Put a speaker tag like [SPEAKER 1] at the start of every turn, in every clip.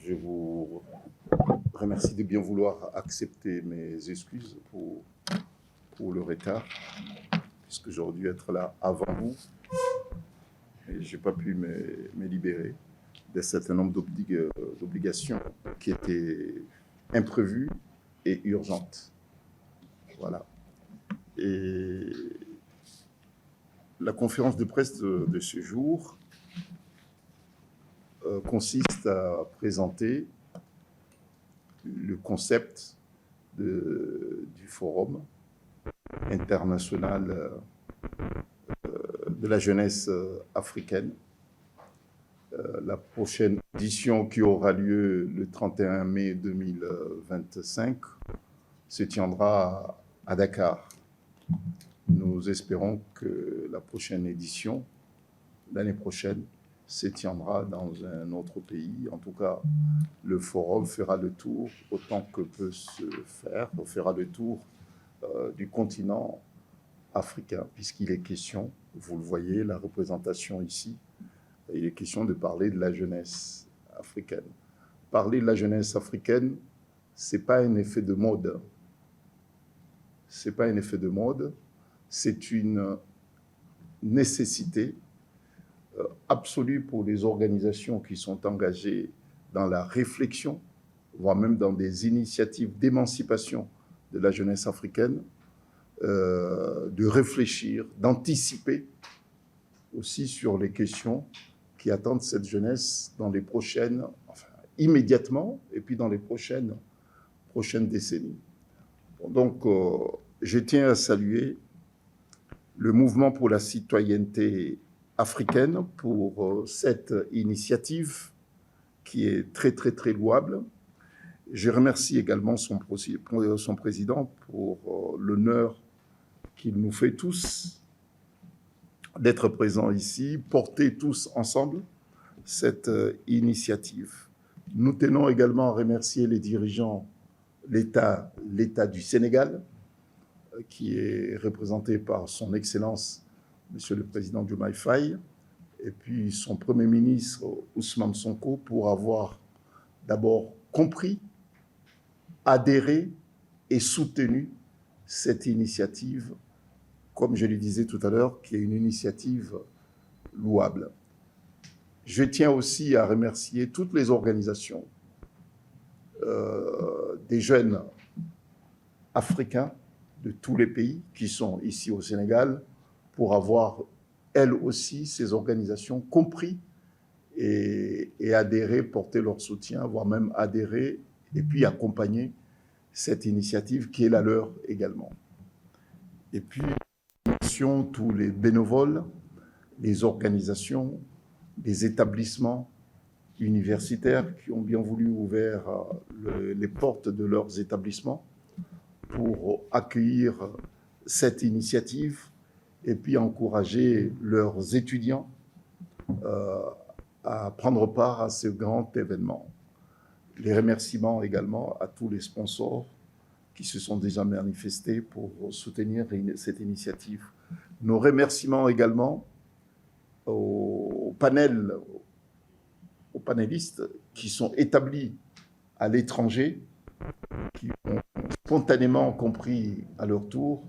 [SPEAKER 1] Je vous remercie de bien vouloir accepter mes excuses pour le retard, puisque j'aurais dû être là avant vous et je n'ai pas pu me libérer d'un certain nombre d'obligations qui étaient imprévues et urgentes. Voilà. Et la conférence de presse de ce jour consiste à présenter le concept du forum international de la jeunesse africaine. La prochaine édition qui aura lieu le 31 mai 2025 se tiendra à Dakar. Nous espérons que la prochaine édition, l'année prochaine, se tiendra dans un autre pays. En tout cas, le forum fera le tour, autant que peut se faire, fera le tour du continent africain, puisqu'il est question, vous le voyez, la représentation ici, il est question de parler de la jeunesse africaine. Parler de la jeunesse africaine, ce n'est pas un effet de mode. Ce n'est pas un effet de mode, c'est une nécessité absolue pour les organisations qui sont engagées dans la réflexion, voire même dans des initiatives d'émancipation de la jeunesse africaine, de réfléchir, d'anticiper aussi sur les questions qui attendent cette jeunesse dans les prochaines, enfin immédiatement, et puis dans les prochaines décennies. Donc, je tiens à saluer le mouvement pour la citoyenneté africaine pour cette initiative qui est très, très, très louable. Je remercie également son président pour l'honneur qu'il nous fait tous d'être présents ici, porter tous ensemble cette initiative. Nous tenons également à remercier les dirigeants, l'État du Sénégal, qui est représenté par son Excellence, Monsieur le Président Diomaye Faye, et puis son Premier ministre, Ousmane Sonko, pour avoir d'abord compris, adhéré et soutenu cette initiative, comme je le disais tout à l'heure, qui est une initiative louable. Je tiens aussi à remercier toutes les organisations des jeunes africains de tous les pays qui sont ici au Sénégal pour avoir, elles aussi, ces organisations compris et adhéré, porté leur soutien, voire même adhéré et puis accompagner cette initiative qui est la leur également. Et puis, tous les bénévoles, les organisations, les établissements universitaires qui ont bien voulu ouvrir les portes de leurs établissements pour accueillir cette initiative et puis encourager leurs étudiants à prendre part à ce grand événement. Les remerciements également à tous les sponsors qui se sont déjà manifestés pour soutenir cette initiative. Nos remerciements également aux panélistes qui sont établis à l'étranger, qui ont spontanément compris à leur tour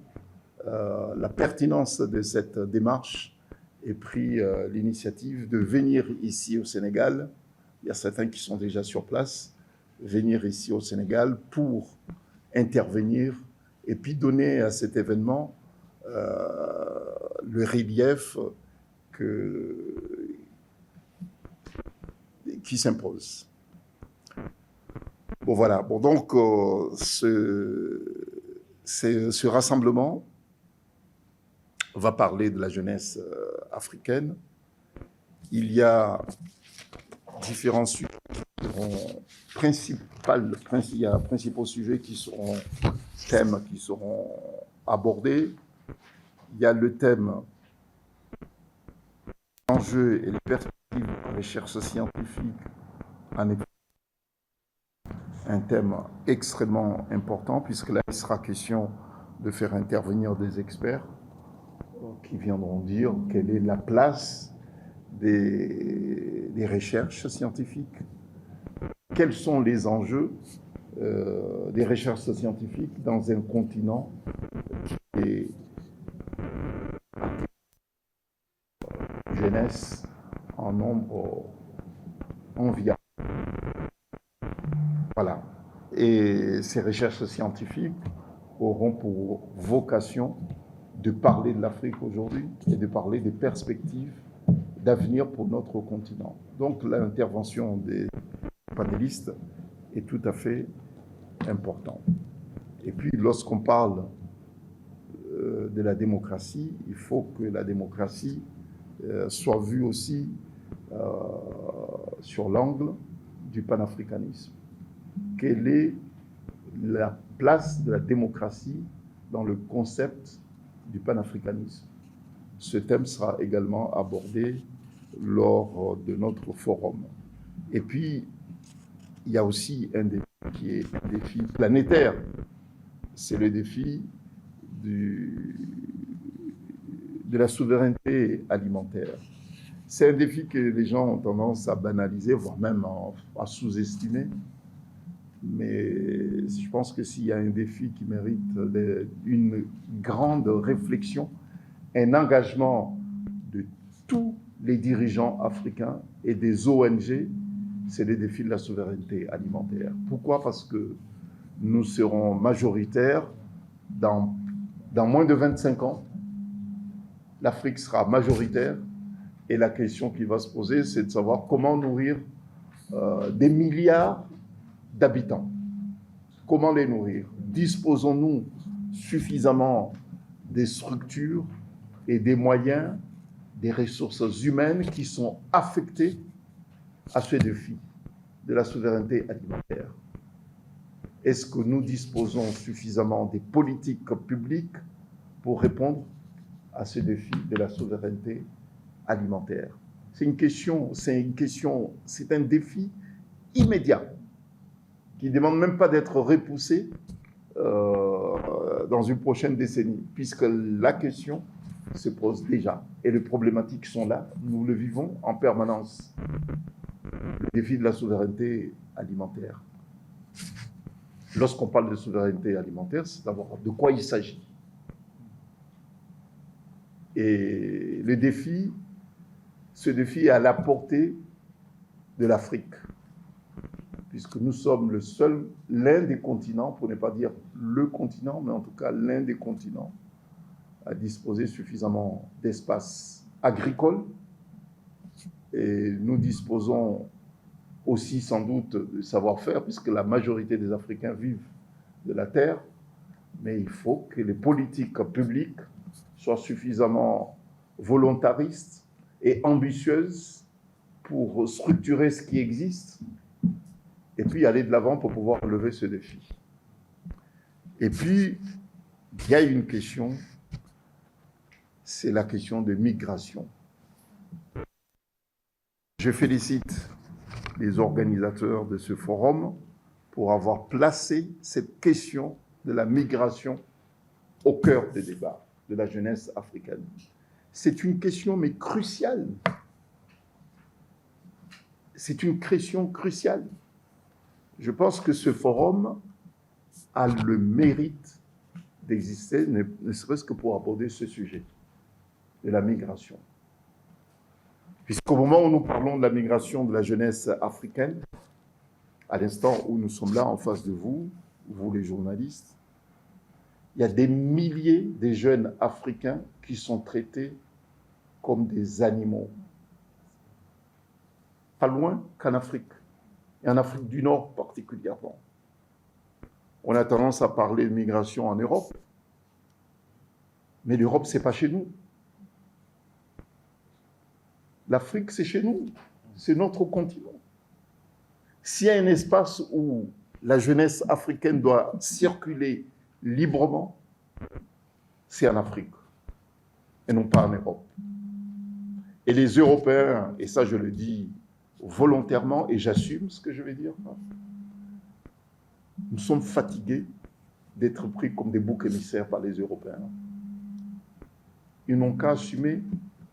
[SPEAKER 1] la pertinence de cette démarche et pris l'initiative de venir ici au Sénégal. Il y a certains qui sont déjà sur place, venir ici au Sénégal pour intervenir et puis donner à cet événement le relief qui s'impose. Bon, voilà. Bon, donc, ce rassemblement va parler de la jeunesse africaine. Il y a différents sujets principaux sujets qui seront thèmes qui seront abordés. Il y a le thème enjeux et les perspectives de la recherche scientifique en effet un thème extrêmement important puisque là il sera question de faire intervenir des experts qui viendront dire quelle est la place des recherches scientifiques quels sont les enjeux des recherches scientifiques dans un continent qui est jeunesse en nombre enviable. Voilà. Et ces recherches scientifiques auront pour vocation de parler de l'Afrique aujourd'hui et de parler des perspectives d'avenir pour notre continent. Donc l'intervention des panélistes est tout à fait importante. Et puis lorsqu'on parle de la démocratie, il faut que la démocratie soit vue aussi sur l'angle du panafricanisme. Quelle est la place de la démocratie dans le concept du panafricanisme? Ce thème sera également abordé lors de notre forum. Et puis, il y a aussi un défi qui est un défi planétaire. C'est le défi de la souveraineté alimentaire. C'est un défi que les gens ont tendance à banaliser, voire même à sous-estimer. Mais je pense que s'il y a un défi qui mérite une grande réflexion, un engagement de tous les dirigeants africains et des ONG, c'est le défi de la souveraineté alimentaire. Pourquoi? Parce que nous serons majoritaires dans moins de 25 ans. L'Afrique sera majoritaire et la question qui va se poser, c'est de savoir comment nourrir des milliards d'habitants. Comment les nourrir? Disposons-nous suffisamment des structures et des moyens, des ressources humaines qui sont affectées à ce défi de la souveraineté alimentaire? Est-ce que nous disposons suffisamment des politiques publiques pour répondre à ce défi de la souveraineté alimentaire? C'est un défi immédiat qui ne demande même pas d'être repoussé dans une prochaine décennie, puisque la question se pose déjà et les problématiques sont là, nous le vivons en permanence. Le défi de la souveraineté alimentaire. Lorsqu'on parle de souveraineté alimentaire, c'est d'abord de quoi il s'agit. Et ce défi est à la portée de l'Afrique, puisque nous sommes l'un des continents, pour ne pas dire le continent, mais en tout cas l'un des continents à disposer suffisamment d'espace agricole. Et nous disposons aussi sans doute de savoir-faire, puisque la majorité des Africains vivent de la terre, mais il faut que les politiques publiques soient suffisamment volontaristes et ambitieuses pour structurer ce qui existe et puis aller de l'avant pour pouvoir relever ce défi. Et puis, il y a une question, c'est la question de migration. Je félicite les organisateurs de ce forum pour avoir placé cette question de la migration au cœur des débats de la jeunesse africaine. C'est une question, mais cruciale. C'est une question cruciale. Je pense que ce forum a le mérite d'exister, ne serait-ce que pour aborder ce sujet de la migration. Puisqu'au moment où nous parlons de la migration de la jeunesse africaine, à l'instant où nous sommes là en face de vous, vous les journalistes, il y a des milliers de jeunes Africains qui sont traités comme des animaux. Pas loin qu'en Afrique, et en Afrique du Nord particulièrement. On a tendance à parler de migration en Europe, mais l'Europe, c'est pas chez nous. L'Afrique, c'est chez nous, c'est notre continent. S'il y a un espace où la jeunesse africaine doit circuler librement, c'est en Afrique, et non pas en Europe. Et les Européens, et ça je le dis volontairement, et j'assume ce que je vais dire, nous sommes fatigués d'être pris comme des boucs émissaires par les Européens. Ils n'ont qu'à assumer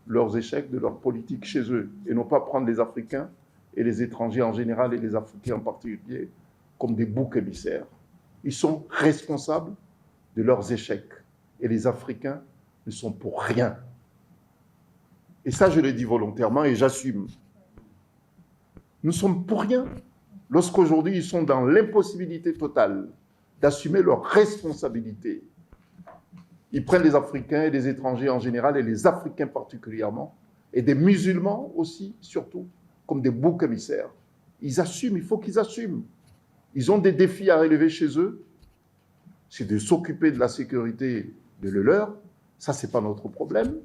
[SPEAKER 1] leurs échecs de leur politique chez eux, et non pas prendre les Africains et les étrangers en général et les Africains en particulier comme des boucs émissaires. Ils sont responsables de leurs échecs et les Africains ne sont pour rien. Et ça, je le dis volontairement et j'assume. Nous sommes pour rien lorsqu'aujourd'hui ils sont dans l'impossibilité totale d'assumer leurs responsabilités. Ils prennent les Africains et les étrangers en général et les Africains particulièrement et des musulmans aussi, surtout, comme des boucs émissaires. Ils assument, il faut qu'ils assument. Ils ont des défis à relever chez eux. C'est de s'occuper de la sécurité de le leur. Ça, ce n'est pas notre problème.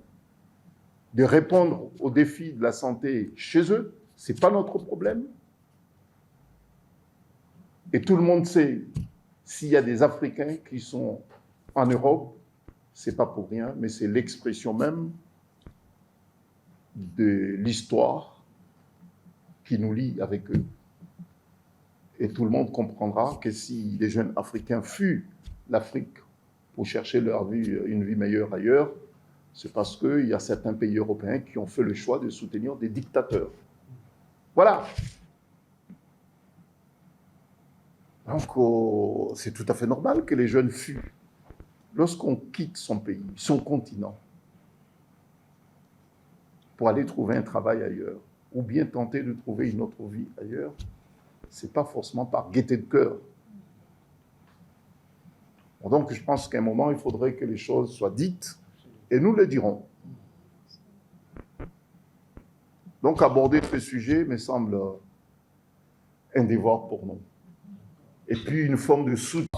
[SPEAKER 1] De répondre aux défis de la santé chez eux, ce n'est pas notre problème. Et tout le monde sait, s'il y a des Africains qui sont en Europe, ce n'est pas pour rien, mais c'est l'expression même de l'histoire qui nous lie avec eux. Et tout le monde comprendra que si les jeunes Africains fuient l'Afrique pour chercher une vie meilleure ailleurs, c'est parce qu'il y a certains pays européens qui ont fait le choix de soutenir des dictateurs. Voilà. Donc, c'est tout à fait normal que les jeunes fuient. Lorsqu'on quitte son pays, son continent, pour aller trouver un travail ailleurs, ou bien tenter de trouver une autre vie ailleurs, ce n'est pas forcément par gaieté de cœur. Donc, je pense qu'à un moment, il faudrait que les choses soient dites, et nous le dirons. Donc, aborder ce sujet me semble un devoir pour nous. Et puis, une forme de soutien